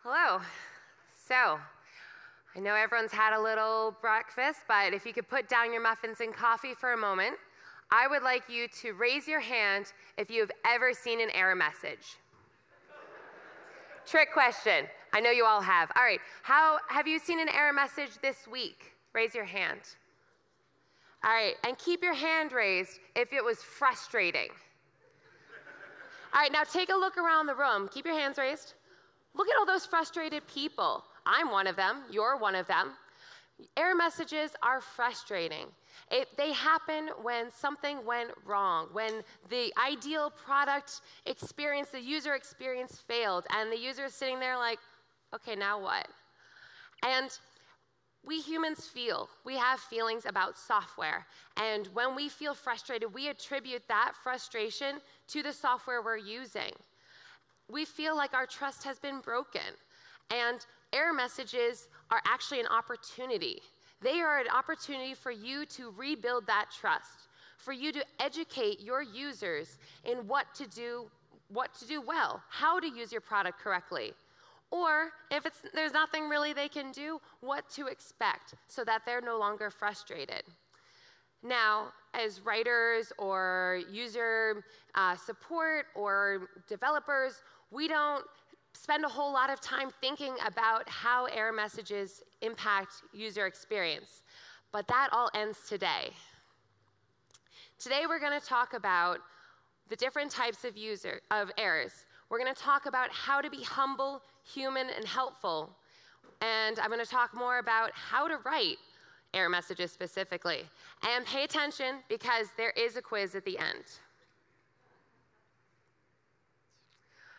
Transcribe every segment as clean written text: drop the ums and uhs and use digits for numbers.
Hello. So, I know everyone's had a little breakfast, but if you could put down your muffins and coffee for a moment, I would like you to raise your hand if you've ever seen an error message. Trick question. I know you all have. All right. Have you seen an error message this week? Raise your hand. All right. And keep your hand raised if it was frustrating. All right. Now take a look around the room. Keep your hands raised. Look at all those frustrated people. I'm one of them. You're one of them. Error messages are frustrating. They happen when something went wrong, when the ideal product experience, the user experience failed, and the user is sitting there like, okay, now what? And we humans we have feelings about software. And when we feel frustrated, we attribute that frustration to the software we're using. We feel like our trust has been broken. And error messages are actually an opportunity. They are an opportunity for you to rebuild that trust, for you to educate your users in what to do well, how to use your product correctly. Or if there's nothing really they can do, what to expect so that they're no longer frustrated. Now, as writers or user support or developers, we don't spend a whole lot of time thinking about how error messages impact user experience. But that all ends today. Today we're going to talk about the different types of errors. We're going to talk about how to be humble, human, and helpful. And I'm going to talk more about how to write error messages specifically. And pay attention because there is a quiz at the end.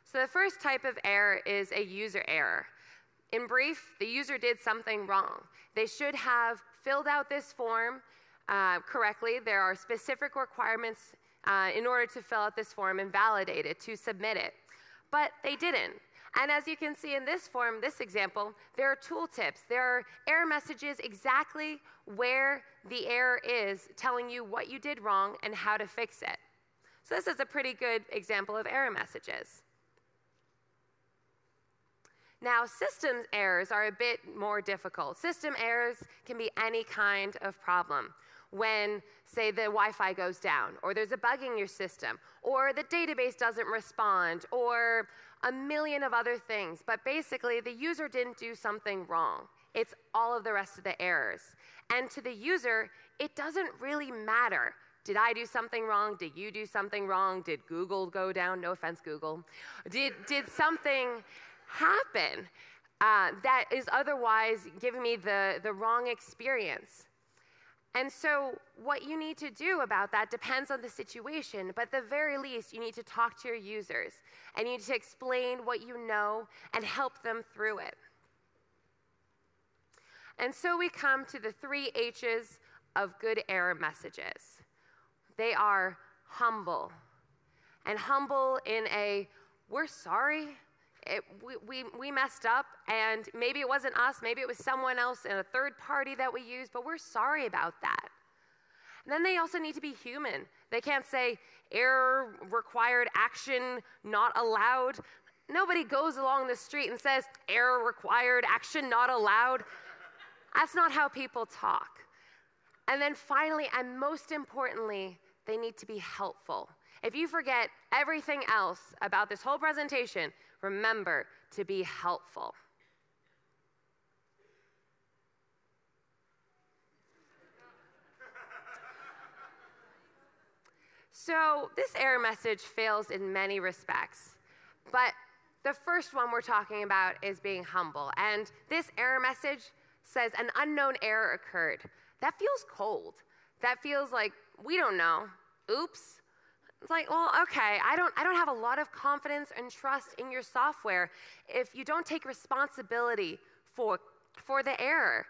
So the first type of error is a user error. In brief, the user did something wrong. They should have filled out this form correctly. There are specific requirements in order to fill out this form and validate it, to submit it. But they didn't. And as you can see in this form, this example, there are tooltips. There are error messages exactly where the error is, telling you what you did wrong and how to fix it. So this is a pretty good example of error messages. Now, system errors are a bit more difficult. System errors can be any kind of problem. When, say, the Wi-Fi goes down, or there's a bug in your system, or the database doesn't respond, or a million of other things. But basically, the user didn't do something wrong. It's all of the rest of the errors. And to the user, it doesn't really matter. Did I do something wrong? Did you do something wrong? Did Google go down? No offense, Google. Did something happen that is otherwise giving me the wrong experience? And so what you need to do about that depends on the situation, but at the very least, you need to talk to your users, and you need to explain what you know and help them through it. And so we come to the 3 H's of good error messages. They are humble, and humble in a, we're sorry, we messed up, and maybe it wasn't us, maybe it was someone else in a third party that we used, but we're sorry about that. And then they also need to be human. They can't say, error required action not allowed. Nobody goes along the street and says, error required action not allowed. That's not how people talk. And then finally, and most importantly, they need to be helpful. If you forget everything else about this whole presentation, remember to be helpful. So this error message fails in many respects, but the first one we're talking about is being humble. And this error message says an unknown error occurred. That feels cold. That feels like, we don't know. Oops. It's like, well, okay, I don't have a lot of confidence and trust in your software if you don't take responsibility for the error,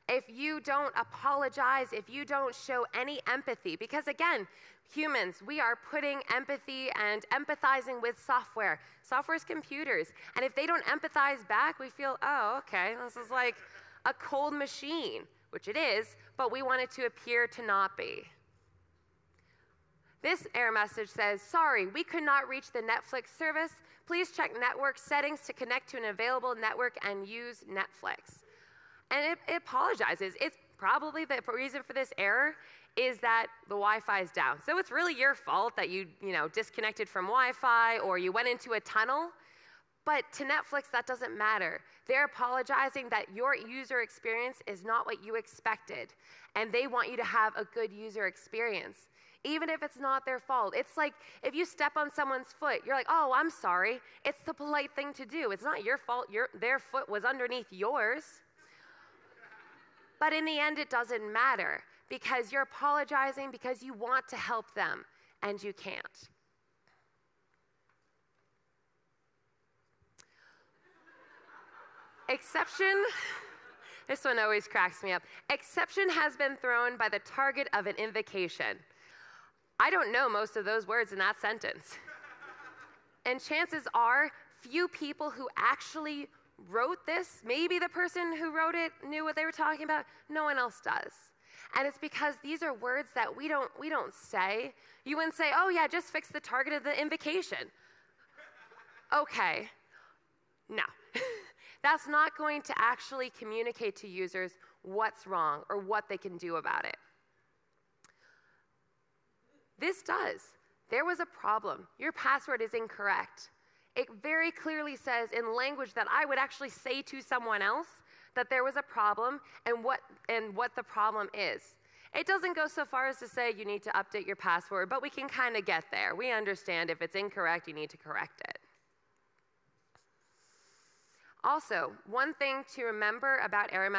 if you don't apologize, if you don't show any empathy. Because again, humans, we are putting empathy and empathizing with software. Software is computers. And if they don't empathize back, we feel, oh, okay, this is like a cold machine, which it is, but we want it to appear to not be. This error message says, sorry, we could not reach the Netflix service. Please check network settings to connect to an available network and use Netflix. And it apologizes. It's probably the reason for this error is that the Wi-Fi is down. So it's really your fault that you disconnected from Wi-Fi or you went into a tunnel. But to Netflix, that doesn't matter. They're apologizing that your user experience is not what you expected, and they want you to have a good user experience, even if it's not their fault. It's like if you step on someone's foot, you're like, oh, I'm sorry. It's the polite thing to do. It's not your fault. Their foot was underneath yours. But in the end, it doesn't matter because you're apologizing because you want to help them, and you can't. Exception, this one always cracks me up. Exception has been thrown by the target of an invocation. I don't know most of those words in that sentence. And chances are, few people who actually wrote this, maybe the person who wrote it knew what they were talking about, no one else does. And it's because these are words that we don't say. You wouldn't say, oh yeah, just fix the target of the invocation. Okay, no. That's not going to actually communicate to users what's wrong or what they can do about it. This does. There was a problem. Your password is incorrect. It very clearly says in language that I would actually say to someone else that there was a problem and what the problem is. It doesn't go so far as to say you need to update your password, but we can kind of get there. We understand if it's incorrect, you need to correct it. Also, one thing to remember about error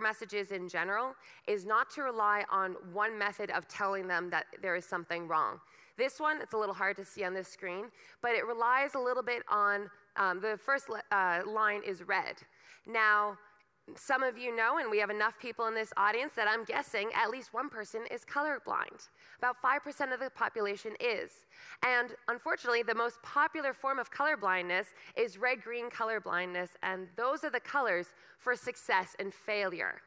messages in general is not to rely on one method of telling them that there is something wrong. This one, it's a little hard to see on this screen, but it relies a little bit on the first line is red. Now, some of you know, and we have enough people in this audience that I'm guessing at least one person is colorblind. About 5% of the population is. And unfortunately, the most popular form of colorblindness is red-green colorblindness, and those are the colors for success and failure.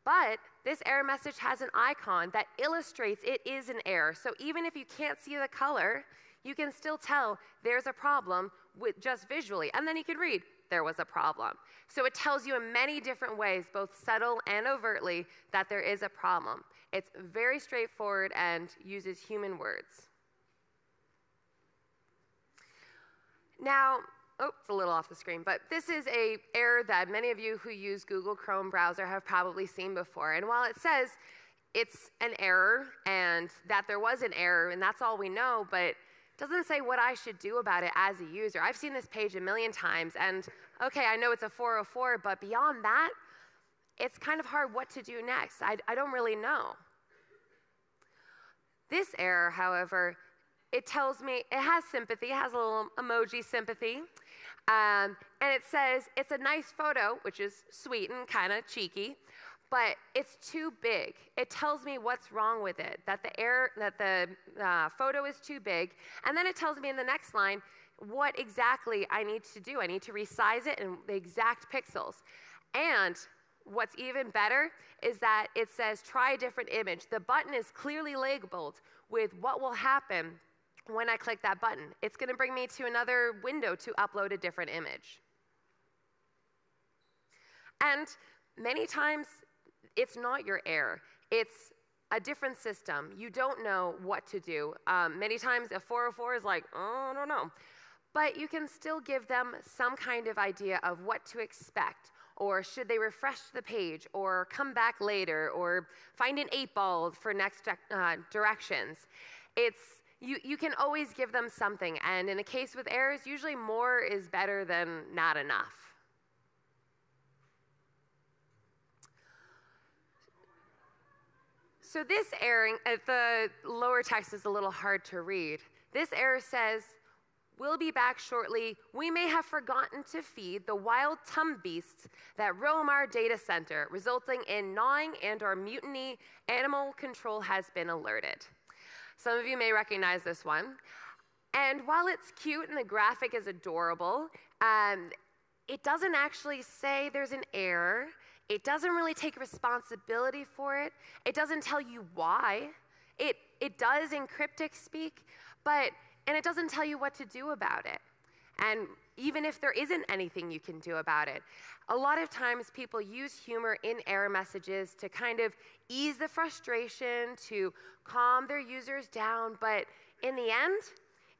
But this error message has an icon that illustrates it is an error. So even if you can't see the color, you can still tell there's a problem with just visually. And then you can read, there was a problem. So it tells you in many different ways, both subtle and overtly, that there is a problem. It's very straightforward and uses human words. Now, oh, it's a little off the screen, but this is an error that many of you who use Google Chrome browser have probably seen before. And while it says it's an error and that there was an error, and that's all we know, but it doesn't say what I should do about it as a user. I've seen this page a million times, and okay, I know it's a 404, but beyond that, it's kind of hard what to do next. I don't really know. This error, however, it tells me, it has sympathy, it has a little emoji sympathy, and it says it's a nice photo, which is sweet and kind of cheeky, but it's too big. It tells me what's wrong with it, that the photo is too big, and then it tells me in the next line what exactly I need to do. I need to resize it in the exact pixels. And what's even better is that it says try a different image. The button is clearly labeled with what will happen when I click that button. It's going to bring me to another window to upload a different image. And many times, it's not your error. It's a different system. You don't know what to do. Many times, a 404 is like, oh, I don't know. But you can still give them some kind of idea of what to expect, or should they refresh the page, or come back later, or find an 8-ball for next directions. You can always give them something, and in a case with errors, usually more is better than not enough. So this error, the lower text is a little hard to read. This error says, we'll be back shortly. We may have forgotten to feed the wild beasts that roam our data center, resulting in gnawing and/or mutiny. Animal control has been alerted. Some of you may recognize this one. And while it's cute and the graphic is adorable, it doesn't actually say there's an error. It doesn't really take responsibility for it. It doesn't tell you why. It does in cryptic speak, and it doesn't tell you what to do about it. And even if there isn't anything you can do about it, a lot of times people use humor in error messages to kind of ease the frustration, to calm their users down, but in the end,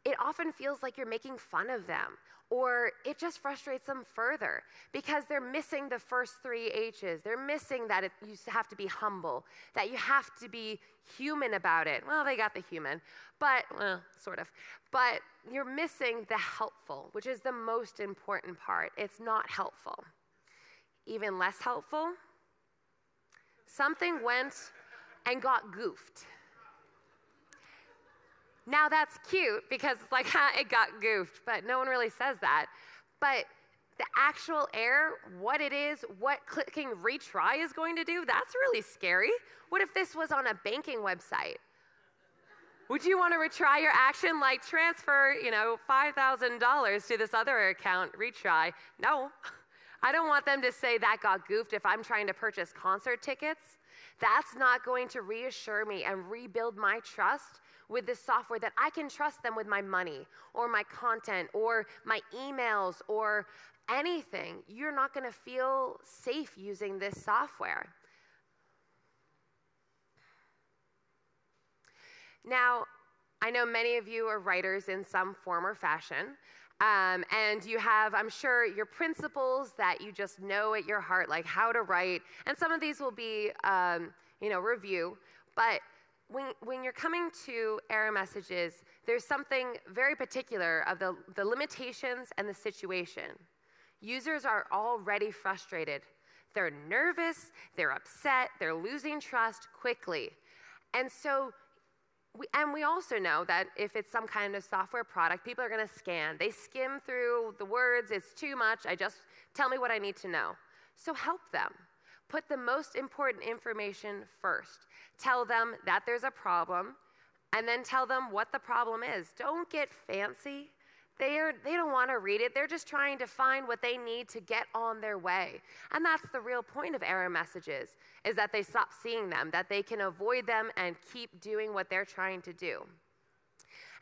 it often feels like you're making fun of them, or it just frustrates them further because they're missing the first 3 H's. They're missing that you have to be humble, that you have to be human about it. Well, they got the human, but, well, sort of. But you're missing the helpful, which is the most important part. It's not helpful. Even less helpful, something went and got goofed. Now that's cute because it's like, it got goofed, but no one really says that. But the actual error, what it is, what clicking retry is going to do, that's really scary. What if this was on a banking website? Would you want to retry your action, like transfer, $5,000 to this other account, retry? No. I don't want them to say that got goofed if I'm trying to purchase concert tickets. That's not going to reassure me and rebuild my trust with this software, that I can trust them with my money or my content or my emails or anything. You're not going to feel safe using this software. Now, I know many of you are writers in some form or fashion, and you have, I'm sure, your principles that you just know at your heart, like how to write, and some of these will be, review, but when you're coming to error messages, there's something very particular of the limitations and the situation. Users are already frustrated. They're nervous, they're upset, they're losing trust quickly. And so, we also know that if it's some kind of software product, people are going to scan. They skim through the words, it's too much, tell me what I need to know. So help them. Put the most important information first. Tell them that there's a problem, and then tell them what the problem is. Don't get fancy. They don't want to read it. They're just trying to find what they need to get on their way. And that's the real point of error messages, is that they stop seeing them, that they can avoid them and keep doing what they're trying to do.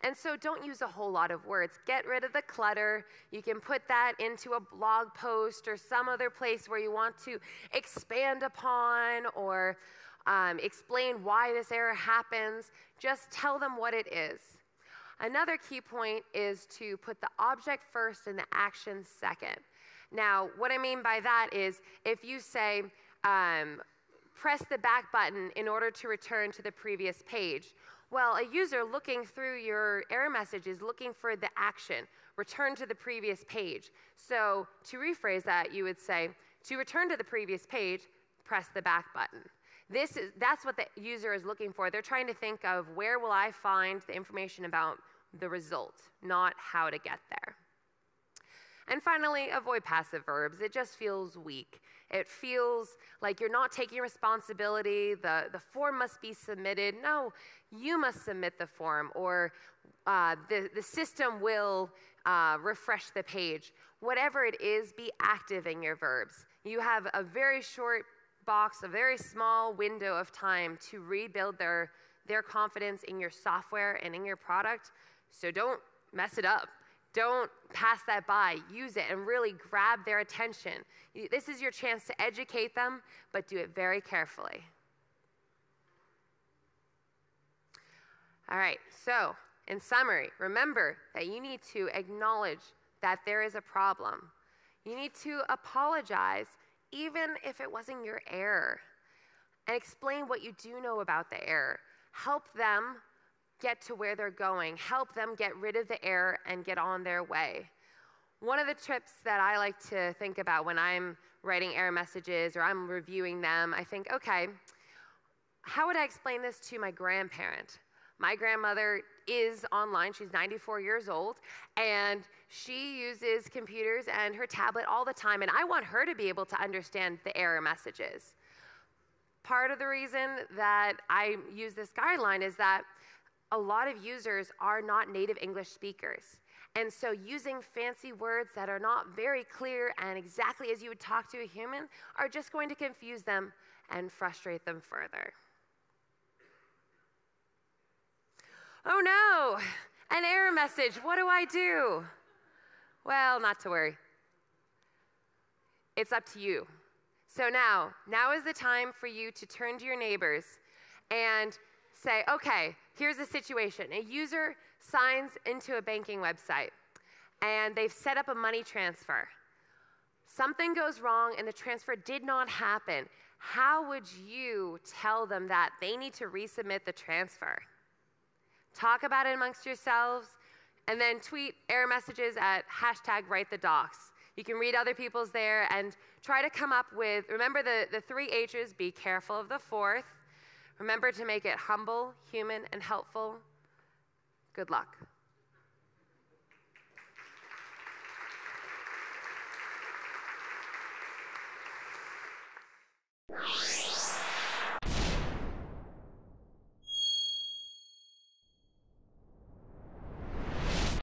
And so don't use a whole lot of words. Get rid of the clutter. You can put that into a blog post or some other place where you want to expand upon or explain why this error happens. Just tell them what it is. Another key point is to put the object first and the action second. Now, what I mean by that is if you say, press the back button in order to return to the previous page, well, a user looking through your error message is looking for the action, return to the previous page. So to rephrase that, you would say, to return to the previous page, press the back button. That's what the user is looking for. They're trying to think of where will I find the information about the result, not how to get there. And finally, avoid passive verbs. It just feels weak. It feels like you're not taking responsibility. The form must be submitted. No, you must submit the form, or the system will refresh the page. Whatever it is, be active in your verbs. You have a very short box, a very small window of time to rebuild their confidence in your software and in your product. So don't mess it up. Don't pass that by. Use it and really grab their attention. This is your chance to educate them, but do it very carefully. All right, so in summary, remember that you need to acknowledge that there is a problem. You need to apologize, even if it wasn't your error, and explain what you do know about the error. Help them get to where they're going. Help them get rid of the error and get on their way. One of the tips that I like to think about when I'm writing error messages or I'm reviewing them, I think, okay, how would I explain this to my grandparent? My grandmother is online. She's 94 years old, and she uses computers and her tablet all the time, and I want her to be able to understand the error messages. Part of the reason that I use this guideline is that a lot of users are not native English speakers. And so using fancy words that are not very clear and exactly as you would talk to a human are just going to confuse them and frustrate them further. Oh no, an error message. What do I do? Well, not to worry. It's up to you. So now is the time for you to turn to your neighbors and say, okay, here's the situation. A user signs into a banking website, and they've set up a money transfer. Something goes wrong, and the transfer did not happen. How would you tell them that they need to resubmit the transfer? Talk about it amongst yourselves, and then tweet error messages at #WriteTheDocs. You can read other people's there and try to come up with, remember the 3 H's, be careful of the 4th. Remember to make it humble, human, and helpful. Good luck.